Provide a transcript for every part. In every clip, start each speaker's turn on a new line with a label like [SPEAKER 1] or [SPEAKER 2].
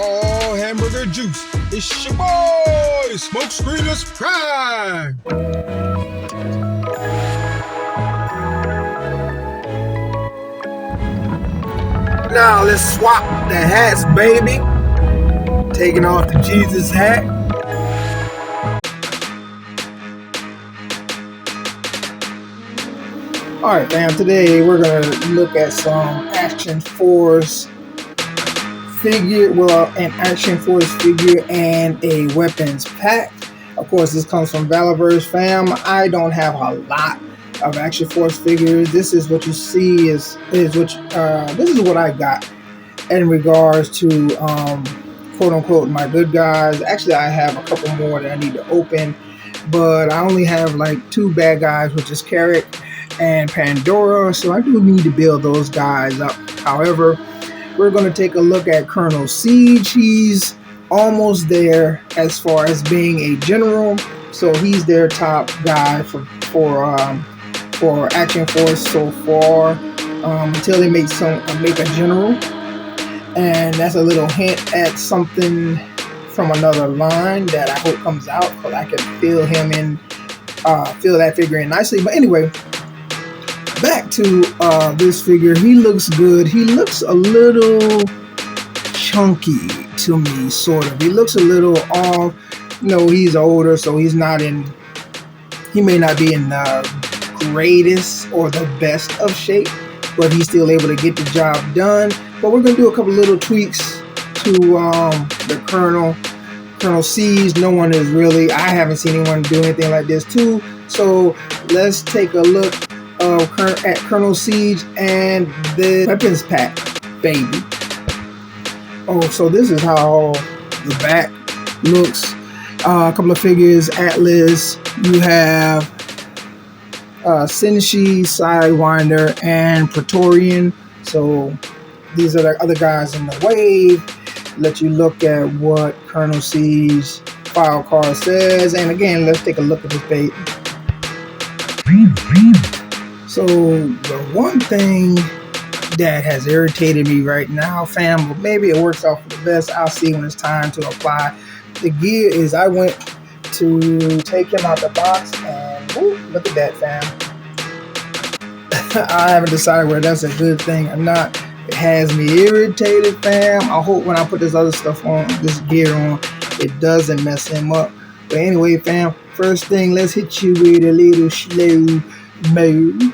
[SPEAKER 1] Oh, hamburger juice. It's your boy, Smoke Screenless Prime. Now let's swap the hats, baby. Taking off the Jesus hat. Alright fam, today we're going to look at some Action Force figure, an Action Force figure and a weapons pack. Of course, this comes from Valaverse, fam. I don't have a lot of Action Force figures. This is what you see this is what I got in regards to quote unquote my good guys. Actually, I have a couple more that I need to open, but I only have like 2 bad guys, which is Carrot and Pandora, so I do need to build those guys up. However, we're going to take a look at Colonel Seige. He's almost there as far as being a general, so he's their top guy for Action Force so far, until they make a general. And that's a little hint at something from another line that I hope comes out, because I can feel him in, feel that figure in nicely. But anyway, back to this figure. He looks good. He looks a little chunky to me, sort of. He looks a little off. You know, he's older, so he may not be in the greatest or the best of shape, but he's still able to get the job done. But we're going to do a couple little tweaks to the Colonel Seige. No one is really, I haven't seen anyone do anything like this too. So let's take a look at Colonel Seige and the weapons pack, baby. Oh, so this is how the back looks. A couple of figures, Atlas. You have Seige, Sidewinder, and Praetorian. So these are the other guys in the wave. Let you look at what Colonel Seige file card says. And again, let's take a look at this baby. So the one thing that has irritated me right now, fam, but maybe it works out for the best, I'll see when it's time to apply the gear, is I went to take him out the box and look at that, fam. I haven't decided whether that's a good thing or not. It has me irritated, fam. I hope when I put this other stuff on, this gear on, it doesn't mess him up. But anyway, fam, first thing, let's hit you with a little slow motion.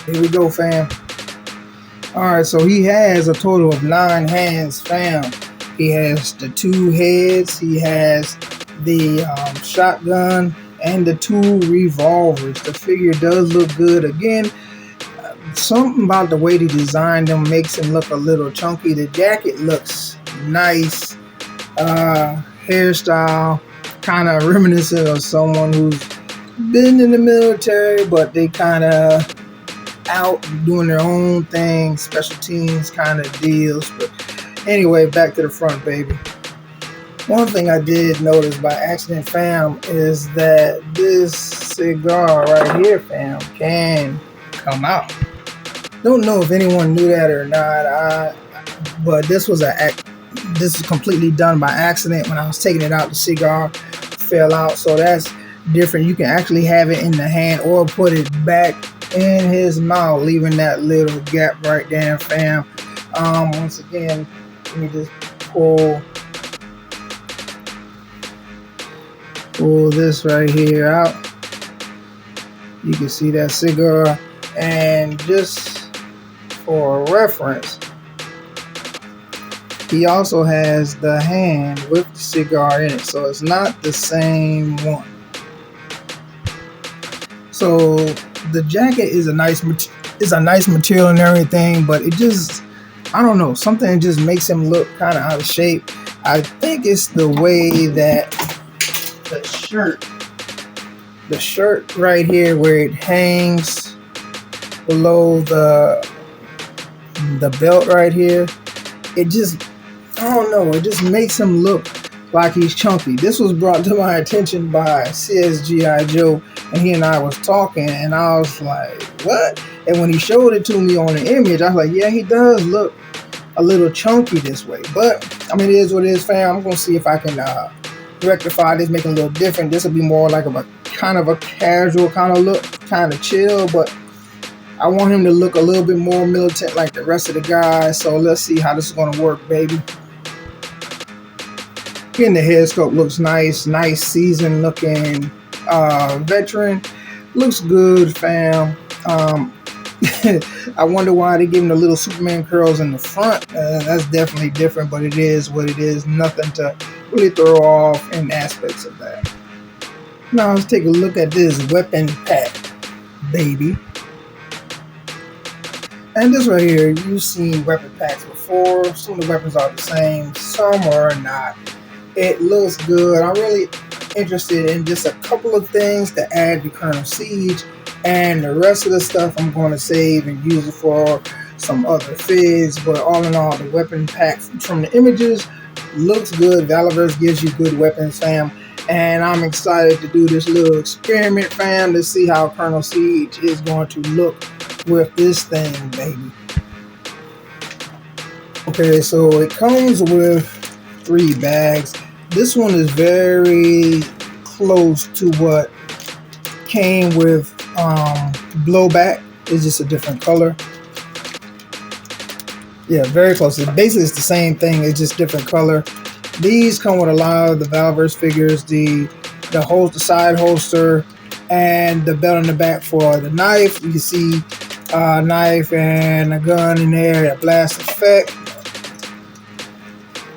[SPEAKER 1] Here we go, fam. Alright, so he has a total of 9 hands, fam. He has the 2 heads, he has the shotgun, and the 2 revolvers. The figure does look good. Again, something about the way they designed him makes him look a little chunky. The jacket looks nice. Hairstyle, kind of reminiscent of someone who's been in the military, but they kind of out doing their own thing, special teams kind of deals. But anyway, back to the front, baby. One thing I did notice by accident, fam, is that this cigar right here, fam, can come out. Don't know if anyone knew that or not, but this is completely done by accident. When I was taking it out, the cigar fell out, so that's different. You can actually have it in the hand or put it back in his mouth, leaving that little gap right there, fam. Once again, let me just pull this right here out. You can see that cigar, and just for reference, he also has the hand with the cigar in it, so it's not the same one. So the jacket is a nice material and everything, but it just, I don't know, something just makes him look kind of out of shape. I think it's the way that the shirt right here, where it hangs below the belt right here, it just, I don't know, it just makes him look like he's chunky. This was brought to my attention by CSGI Joe, and he and I was talking, and I was like, what? And when he showed it to me on the image, I was like, yeah, he does look a little chunky this way. But I mean, it is what it is, fam. I'm gonna see if I can rectify this, make it a little different. This will be more like a kind of a casual kind of look, kind of chill, but I want him to look a little bit more militant like the rest of the guys. So let's see how this is gonna work, baby. Again, the head sculpt looks nice, seasoned looking veteran. Looks good, fam. I wonder why they give him the little Superman curls in the front. That's definitely different, but it is what it is. Nothing to really throw off in aspects of that. Now let's take a look at this weapon pack, baby. And this right here, you've seen weapon packs before. Some of the weapons are the same, some are not. It looks good. I'm really interested in just a couple of things to add to Colonel Seige, and the rest of the stuff I'm going to save and use it for some other figs. But all in all, the weapon pack from the images looks good. Valaverse gives you good weapons, fam, and I'm excited to do this little experiment, fam, to see how Colonel Seige is going to look with this thing, baby. Okay, so it comes with 3 bags. This one is very close to what came with blowback. It's just a different color. Yeah, very close. Basically, it's the same thing. It's just different color. These come with a lot of the Valaverse figures. The side holster, and the belt on the back for the knife. You can see a knife and a gun in there, a blast effect.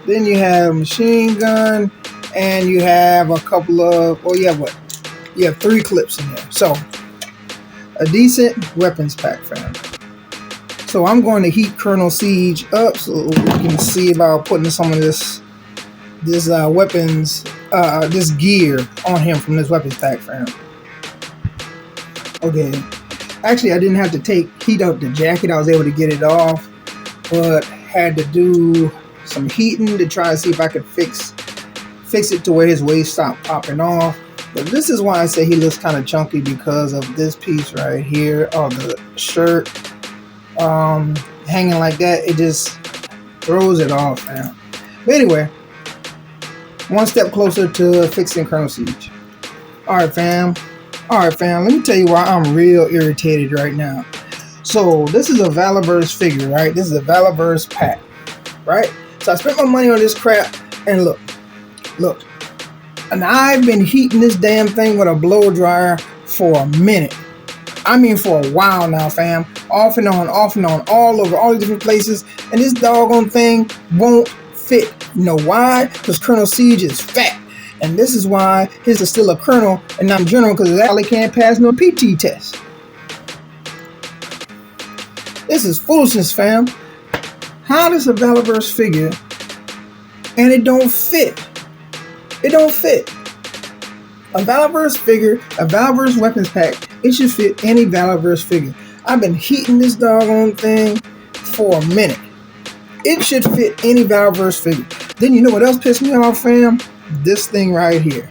[SPEAKER 1] Then you have a machine gun, and you have a couple of, well, you have what? You have 3 clips in there. So, a decent weapons pack, fam. So I'm going to heat Colonel Seige up so we can see about putting some of this weapons, this gear on him from this weapons pack, fam. Okay. Actually, I didn't have to heat up the jacket. I was able to get it off, but had to do some heating to try to see if I could fix it to where his waist stopped popping off. But this is why I say he looks kind of chunky, because of this piece right here, of the shirt hanging like that. It just throws it off, fam. But anyway, one step closer to fixing Colonel Seige. Alright, fam, let me tell you why I'm real irritated right now. So this is a Valaverse figure, right? This is a Valaverse pack, right? So I spent my money on this crap, and look, and I've been heating this damn thing with a blow dryer for a minute. I mean, for a while now, fam. Off and on, all over, all the different places, and this doggone thing won't fit. You know why? Because Colonel Seige is fat, and this is why his is still a colonel and not a general, because it actually can't pass no PT test. This is foolishness, fam. How does a Valaverse figure and it don't fit? It don't fit. A Valaverse figure, a Valaverse weapons pack, it should fit any Valaverse figure. I've been heating this doggone thing for a minute. It should fit any Valaverse figure. Then you know what else pissed me off, fam? This thing right here.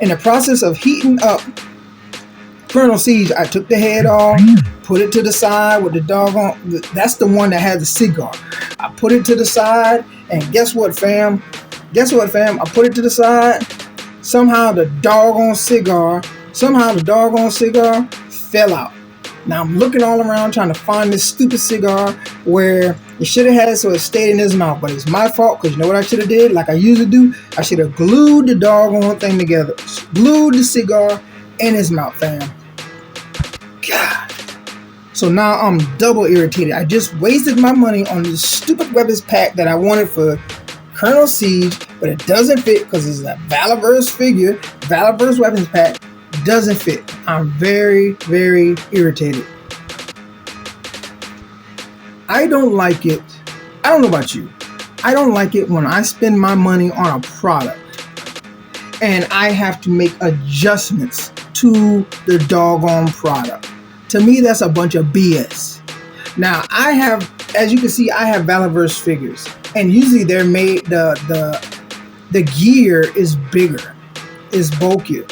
[SPEAKER 1] In the process of heating up Colonel Seige, I took the head off, put it to the side with the doggone, that's the one that has the cigar. I put it to the side, and guess what, fam? I put it to the side. Somehow the doggone cigar fell out. Now I'm looking all around trying to find this stupid cigar where it should have had it so it stayed in his mouth. But it's my fault, because you know what I should have did? Like I usually do, I should have glued the doggone thing together. Glued the cigar in his mouth, fam. God. So now I'm double irritated. I just wasted my money on this stupid weapons pack that I wanted for Colonel Seige, but it doesn't fit because it's a Valaverse figure. Valaverse weapons pack doesn't fit. I'm very, very irritated. I don't like it. I don't know about you. I don't like it when I spend my money on a product and I have to make adjustments to the doggone product. To me, that's a bunch of BS. Now, I have, as you can see, I have Valaverse figures, and usually they're made, the gear is bigger, is bulkier.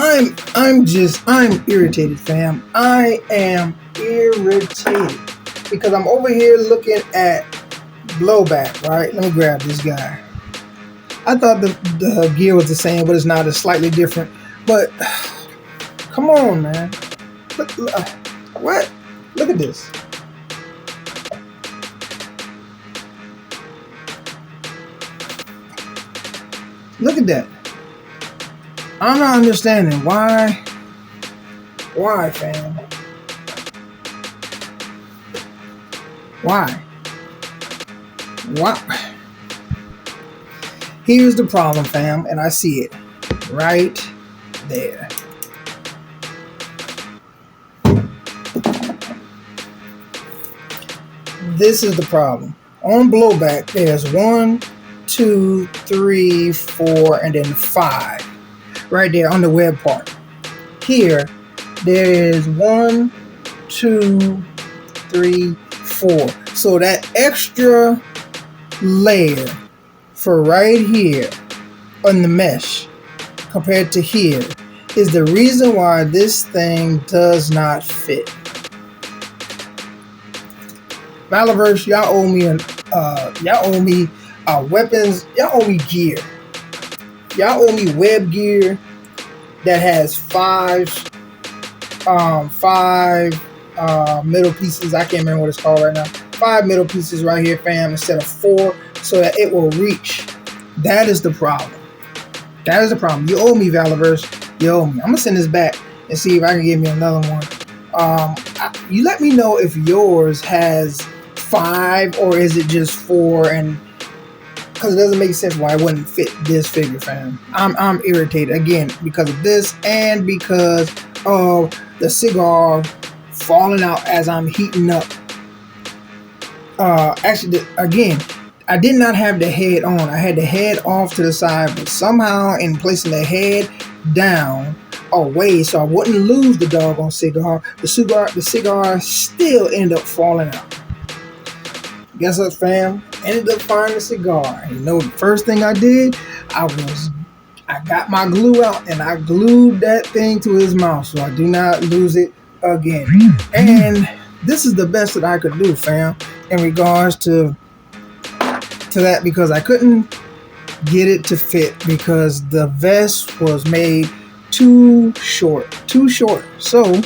[SPEAKER 1] I'm irritated, fam. I am irritated. because I'm over here looking at blowback, right? Let me grab this guy. I thought the gear was the same, but it's not. It's slightly different. But come on, man. What? Look at this. Look at that. I'm not understanding why. Why, fam? Why? Why? Here's the problem, fam, and I see it right there. This is the problem. On blowback, there's 1, 2, 3, 4, and then 5 right there on the web part. Here, there is 1, 2, 3, 4. So that extra layer for right here on the mesh compared to here is the reason why this thing does not fit. Valaverse, y'all owe me weapons, y'all owe me gear. Y'all owe me web gear that has 5 middle pieces. I can't remember what it's called right now. 5 middle pieces right here, fam, instead of 4, so that it will reach. That is the problem. That is the problem. You owe me, Valaverse. You owe me. I'm gonna send this back and see if I can get me another one. You let me know if yours has 5 or is it just 4, and because it doesn't make sense why it wouldn't fit this figure, fam. I'm irritated again because of this and because of the cigar falling out as I'm heating up. Actually, again, I did not have the head on. I had the head off to the side, but somehow in placing the head down away so I wouldn't lose the doggone cigar, the cigar still ended up falling out. Guess what, fam? Ended up finding a cigar. You know, the first thing I did, I got my glue out and I glued that thing to his mouth so I do not lose it again. And this is the best that I could do, fam, in regards to that, because I couldn't get it to fit because the vest was made too short. So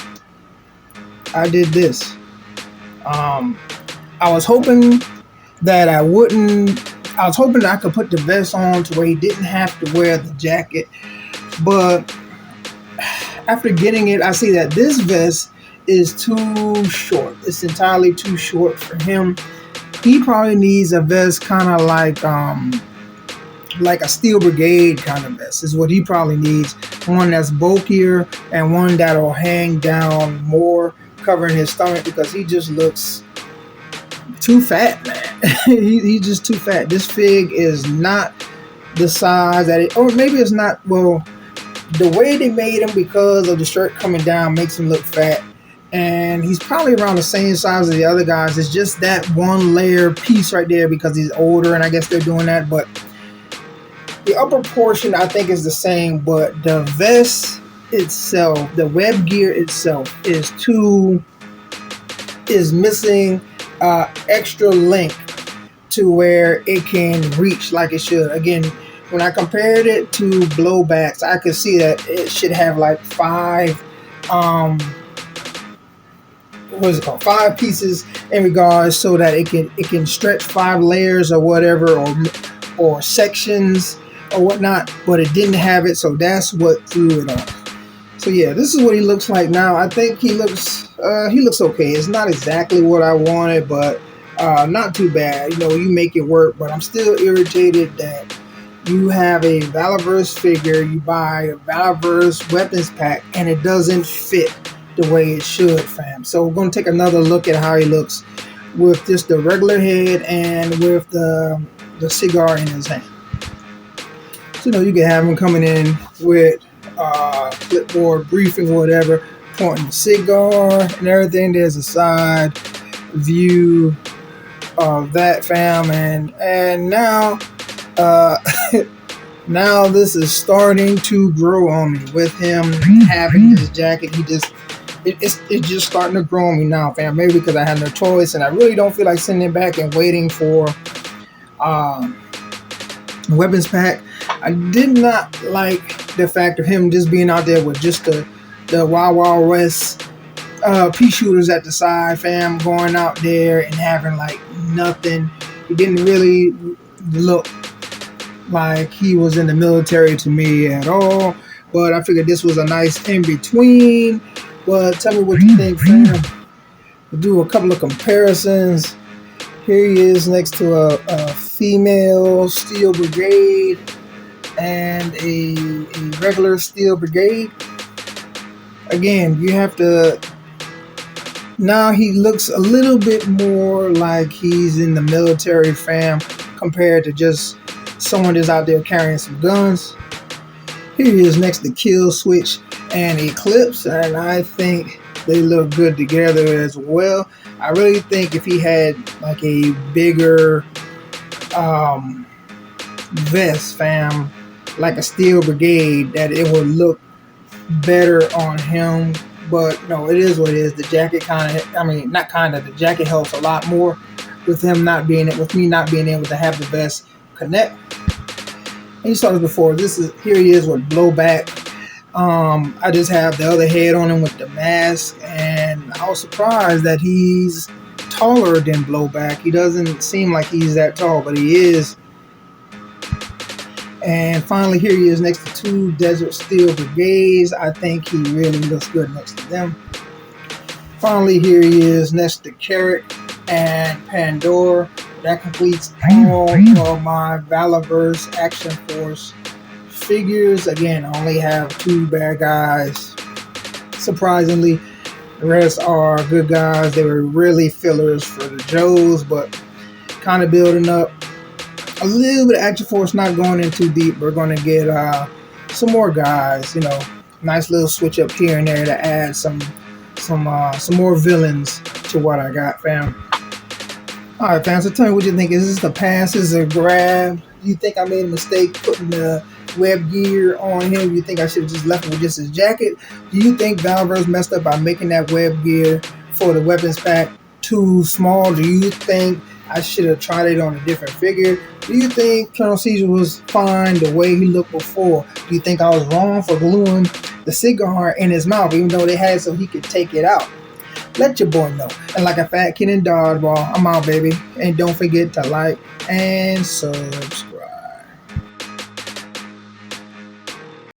[SPEAKER 1] I did this. I was hoping that I could put the vest on to where he didn't have to wear the jacket. But after getting it, I see that this vest is too short. It's entirely too short for him. He probably needs a vest kind of like a Steel Brigade kind of vest is what he probably needs. One that's bulkier and one that'll hang down more, covering his stomach, because he just looks too fat, man. He's just too fat. This fig is not the size that it, or maybe it's not, well, the way they made him because of the shirt coming down makes him look fat. And he's probably around the same size as the other guys. It's just that one layer piece right there because he's older, and I guess they're doing that. But the upper portion, I think, is the same. But the vest itself, the web gear itself, is missing extra length to where it can reach like it should. Again, when I compared it to blowbacks, I could see that it should have like 5 5 pieces in regards so that it can stretch 5 layers or whatever, or sections or whatnot, but it didn't have it, so that's what threw it off. So yeah, this is what he looks like now. I think he looks okay. It's not exactly what I wanted, but not too bad. You know, you make it work, but I'm still irritated that you have a Valaverse figure, you buy a Valaverse weapons pack, and it doesn't fit the way it should, fam. So we're going to take another look at how he looks with just the regular head and with the cigar in his hand. So, you know, you can have him coming in with clipboard briefing or whatever, pointing the cigar and everything. There's a side view of that, fam, and now now this is starting to grow on me with him having his jacket. it's just starting to grow on me now, fam. Maybe because I had no choice, and I really don't feel like sitting back and waiting for weapons pack. I did not like the fact of him just being out there with just the Wild Wild West pea shooters at the side, fam, going out there and having like nothing. He didn't really look like he was in the military to me at all. But I figured this was a nice in between. But tell me what you think, fam. We'll do a couple of comparisons. Here he is next to a female Steel Brigade and a regular Steel Brigade. Again, you have to... Now he looks a little bit more like he's in the military, fam, compared to just someone that's out there carrying some guns. Here he is next to Kill Switch and Eclipse, and I think they look good together as well. I really think if he had like a bigger vest, fam, like a Steel Brigade, that it would look better on him. But no, it is what it is. The jacket the jacket helps a lot more with him not being it, with me not being able to have the vest connect. And you saw this before. Here he is with blowback. I just have the other head on him with the mask, and I was surprised that he's taller than blowback. He doesn't seem like he's that tall, but he is. And finally, here he is next to two Desert Steel Brigades. I think he really looks good next to them. Finally, here he is next to Carrot and Pandora. That completes all of my Valaverse Action Force figures. Again, I only have 2 bad guys. Surprisingly, the rest are good guys. They were really fillers for the Joes, but kind of building up a little bit of Action Force, not going in too deep. We're going to get some more guys, nice little switch up here and there to add some more villains to what I got, fam. Alright, fam, so tell me what you think. Is this a pass? Is this a grab? Do you think I made a mistake putting the web gear on him? Do you think I should have just left him with just his jacket? Do you think Valaverse messed up by making that web gear for the weapons pack too small? Do you think I should have tried it on a different figure? Do you think Colonel Seige was fine the way he looked before? Do you think I was wrong for gluing the cigar in his mouth, even though they had it so he could take it out? Let your boy know. And like a fat kid in dodgeball, I'm out, baby. And don't forget to like and subscribe.